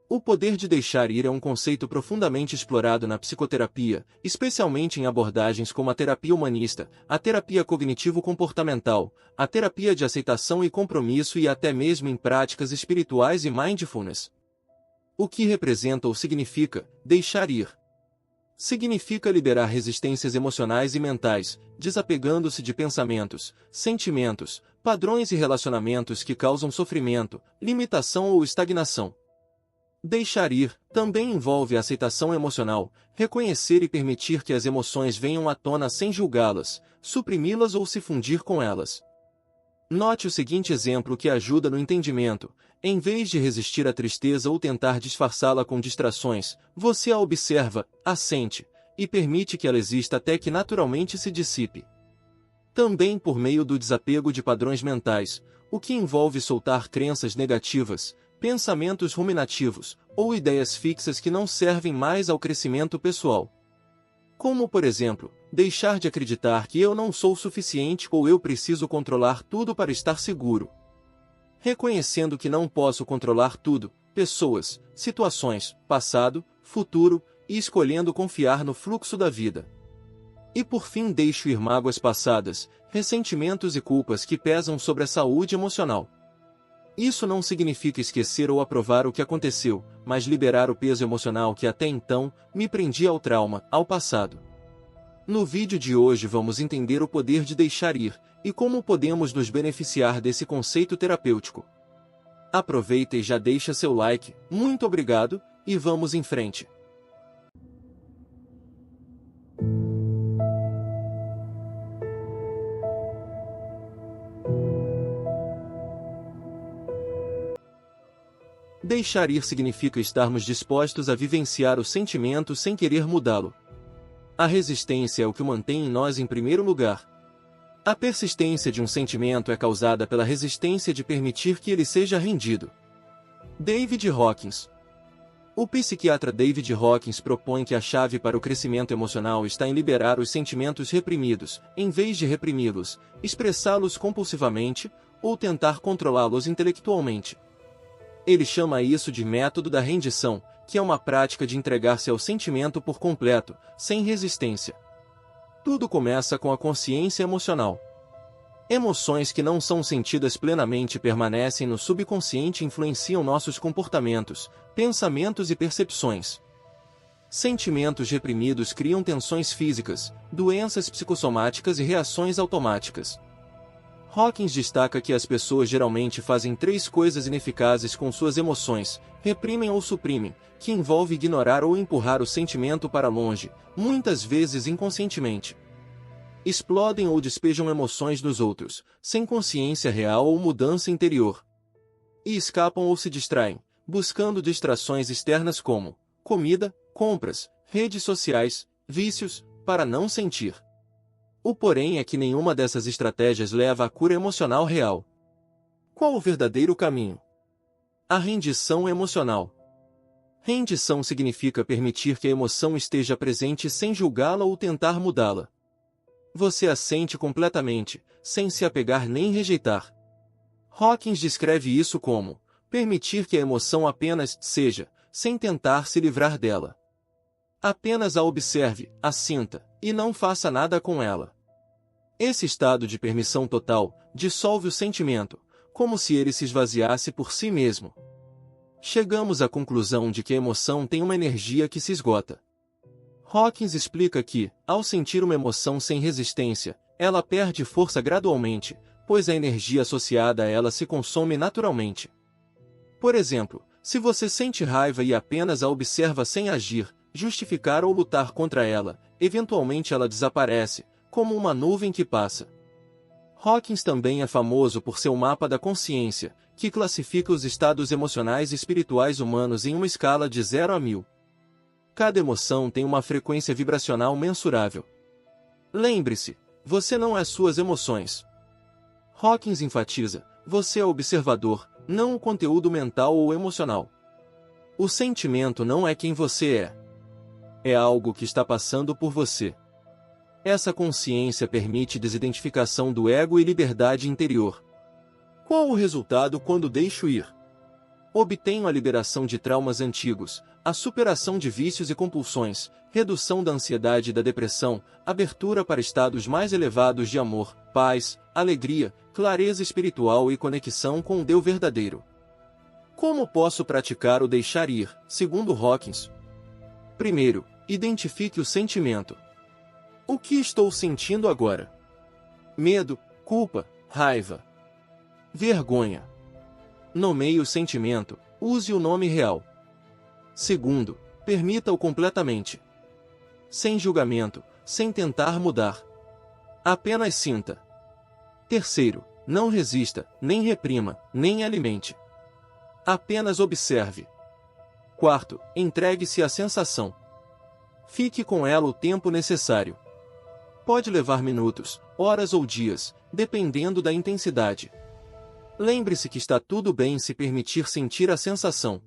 O poder de deixar ir é um conceito profundamente explorado na psicoterapia, especialmente em abordagens como a terapia humanista, a terapia cognitivo-comportamental, a terapia de aceitação e compromisso e até mesmo em práticas espirituais e mindfulness. O que representa ou significa deixar ir? Significa liberar resistências emocionais e mentais, desapegando-se de pensamentos, sentimentos, padrões e relacionamentos que causam sofrimento, limitação ou estagnação. Deixar ir também envolve a aceitação emocional, reconhecer e permitir que as emoções venham à tona sem julgá-las, suprimi-las ou se fundir com elas. Note o seguinte exemplo que ajuda no entendimento. Em vez de resistir à tristeza ou tentar disfarçá-la com distrações, você a observa, a sente, e permite que ela exista até que naturalmente se dissipe. Também por meio do desapego de padrões mentais, o que envolve soltar crenças negativas, pensamentos ruminativos, ou ideias fixas que não servem mais ao crescimento pessoal. Como, por exemplo, deixar de acreditar que eu não sou suficiente ou eu preciso controlar tudo para estar seguro. Reconhecendo que não posso controlar tudo, pessoas, situações, passado, futuro, e escolhendo confiar no fluxo da vida. E por fim deixo ir mágoas passadas, ressentimentos e culpas que pesam sobre a saúde emocional. Isso não significa esquecer ou aprovar o que aconteceu, mas liberar o peso emocional que até então me prendia ao trauma, ao passado. No vídeo de hoje vamos entender o poder de deixar ir, e como podemos nos beneficiar desse conceito terapêutico. Aproveita e já deixa seu like, muito obrigado, e vamos em frente. Deixar ir significa estarmos dispostos a vivenciar o sentimento sem querer mudá-lo. A resistência é o que o mantém em nós em primeiro lugar. A persistência de um sentimento é causada pela resistência de permitir que ele seja rendido. David Hawkins. O psiquiatra David Hawkins propõe que a chave para o crescimento emocional está em liberar os sentimentos reprimidos, em vez de reprimi-los, expressá-los compulsivamente, ou tentar controlá-los intelectualmente. Ele chama isso de método da rendição, que é uma prática de entregar-se ao sentimento por completo, sem resistência. Tudo começa com a consciência emocional. Emoções que não são sentidas plenamente permanecem no subconsciente e influenciam nossos comportamentos, pensamentos e percepções. Sentimentos reprimidos criam tensões físicas, doenças psicossomáticas e reações automáticas. Hawkins destaca que as pessoas geralmente fazem 3 coisas ineficazes com suas emoções: reprimem ou suprimem, que envolve ignorar ou empurrar o sentimento para longe, muitas vezes inconscientemente. Explodem ou despejam emoções nos outros, sem consciência real ou mudança interior. E escapam ou se distraem, buscando distrações externas como comida, compras, redes sociais, vícios, para não sentir. O porém é que nenhuma dessas estratégias leva à cura emocional real. Qual o verdadeiro caminho? A rendição emocional. Rendição significa permitir que a emoção esteja presente sem julgá-la ou tentar mudá-la. Você a sente completamente, sem se apegar nem rejeitar. Hawkins descreve isso como permitir que a emoção apenas seja, sem tentar se livrar dela. Apenas a observe, a sinta, e não faça nada com ela. Esse estado de permissão total dissolve o sentimento, como se ele se esvaziasse por si mesmo. Chegamos à conclusão de que a emoção tem uma energia que se esgota. Hawkins explica que, ao sentir uma emoção sem resistência, ela perde força gradualmente, pois a energia associada a ela se consome naturalmente. Por exemplo, se você sente raiva e apenas a observa sem agir, justificar ou lutar contra ela, eventualmente ela desaparece, como uma nuvem que passa. Hawkins também é famoso por seu mapa da consciência, que classifica os estados emocionais e espirituais humanos em uma escala de 0 a 1000. Cada emoção tem uma frequência vibracional mensurável. Lembre-se, você não é suas emoções. Hawkins enfatiza, você é o observador, não o conteúdo mental ou emocional. O sentimento não é quem você é. É algo que está passando por você. Essa consciência permite desidentificação do ego e liberdade interior. Qual o resultado quando deixo ir? Obtenho a liberação de traumas antigos, a superação de vícios e compulsões, redução da ansiedade e da depressão, abertura para estados mais elevados de amor, paz, alegria, clareza espiritual e conexão com o Deus verdadeiro. Como posso praticar o deixar ir, segundo Hawkins? Primeiro, identifique o sentimento. O que estou sentindo agora? Medo, culpa, raiva, vergonha. Nomeie o sentimento, use o nome real. Segundo, permita-o completamente. Sem julgamento, sem tentar mudar. Apenas sinta. Terceiro, não resista, nem reprima, nem alimente. Apenas observe. Quarto, entregue-se à sensação. Fique com ela o tempo necessário. Pode levar minutos, horas ou dias, dependendo da intensidade. Lembre-se que está tudo bem se permitir sentir a sensação.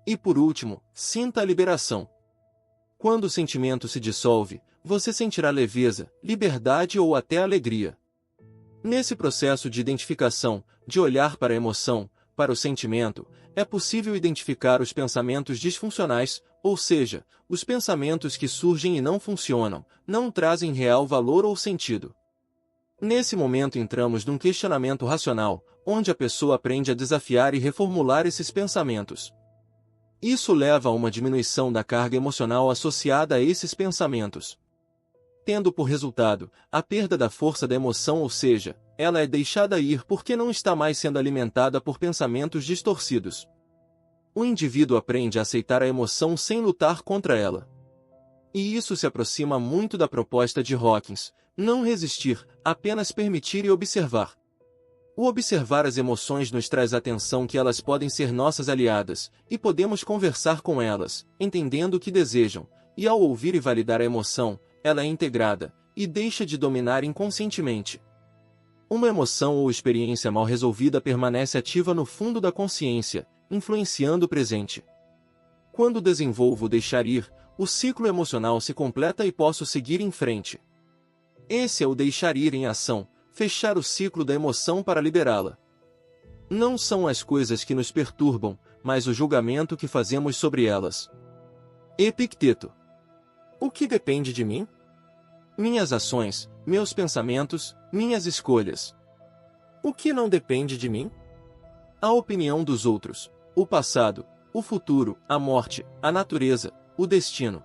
E por último, sinta a liberação. Quando o sentimento se dissolve, você sentirá leveza, liberdade ou até alegria. Nesse processo de identificação, de olhar para a emoção, para o sentimento, é possível identificar os pensamentos disfuncionais, ou seja, os pensamentos que surgem e não funcionam, não trazem real valor ou sentido. Nesse momento entramos num questionamento racional, onde a pessoa aprende a desafiar e reformular esses pensamentos. Isso leva a uma diminuição da carga emocional associada a esses pensamentos, tendo por resultado a perda da força da emoção, ou seja, ela é deixada ir porque não está mais sendo alimentada por pensamentos distorcidos. O indivíduo aprende a aceitar a emoção sem lutar contra ela. E isso se aproxima muito da proposta de Hawkins: não resistir, apenas permitir e observar. O observar as emoções nos traz atenção que elas podem ser nossas aliadas, e podemos conversar com elas, entendendo o que desejam, e ao ouvir e validar a emoção, ela é integrada, e deixa de dominar inconscientemente. Uma emoção ou experiência mal resolvida permanece ativa no fundo da consciência, influenciando o presente. Quando desenvolvo o deixar ir, o ciclo emocional se completa e posso seguir em frente. Esse é o deixar ir em ação, fechar o ciclo da emoção para liberá-la. Não são as coisas que nos perturbam, mas o julgamento que fazemos sobre elas. Epicteto. O que depende de mim? Minhas ações, meus pensamentos, minhas escolhas. O que não depende de mim? A opinião dos outros, o passado, o futuro, a morte, a natureza, o destino.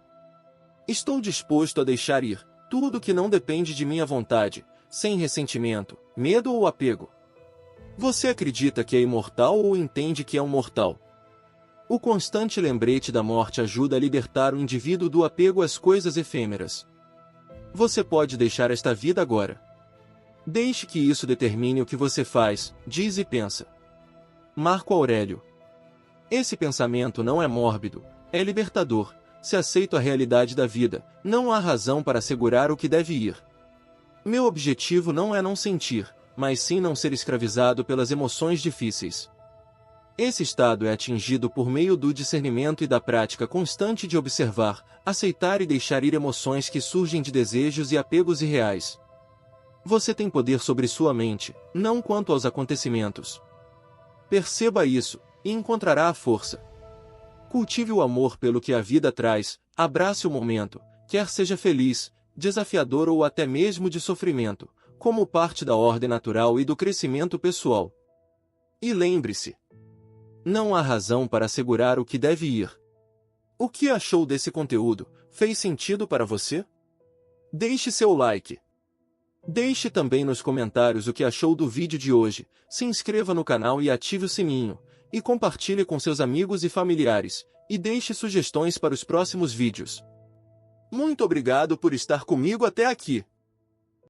Estou disposto a deixar ir tudo que não depende de minha vontade, sem ressentimento, medo ou apego. Você acredita que é imortal ou entende que é um mortal? O constante lembrete da morte ajuda a libertar o indivíduo do apego às coisas efêmeras. Você pode deixar esta vida agora. Deixe que isso determine o que você faz, diz e pensa. Marco Aurélio. Esse pensamento não é mórbido, é libertador. Se aceito a realidade da vida, não há razão para assegurar o que deve ir. Meu objetivo não é não sentir, mas sim não ser escravizado pelas emoções difíceis. Esse estado é atingido por meio do discernimento e da prática constante de observar, aceitar e deixar ir emoções que surgem de desejos e apegos irreais. Você tem poder sobre sua mente, não quanto aos acontecimentos. Perceba isso, e encontrará a força. Cultive o amor pelo que a vida traz, abrace o momento, quer seja feliz, desafiador ou até mesmo de sofrimento, como parte da ordem natural e do crescimento pessoal. E lembre-se: não há razão para assegurar o que deve ir. O que achou desse conteúdo? Fez sentido para você? Deixe seu like. Deixe também nos comentários o que achou do vídeo de hoje, se inscreva no canal e ative o sininho, e compartilhe com seus amigos e familiares, e deixe sugestões para os próximos vídeos. Muito obrigado por estar comigo até aqui.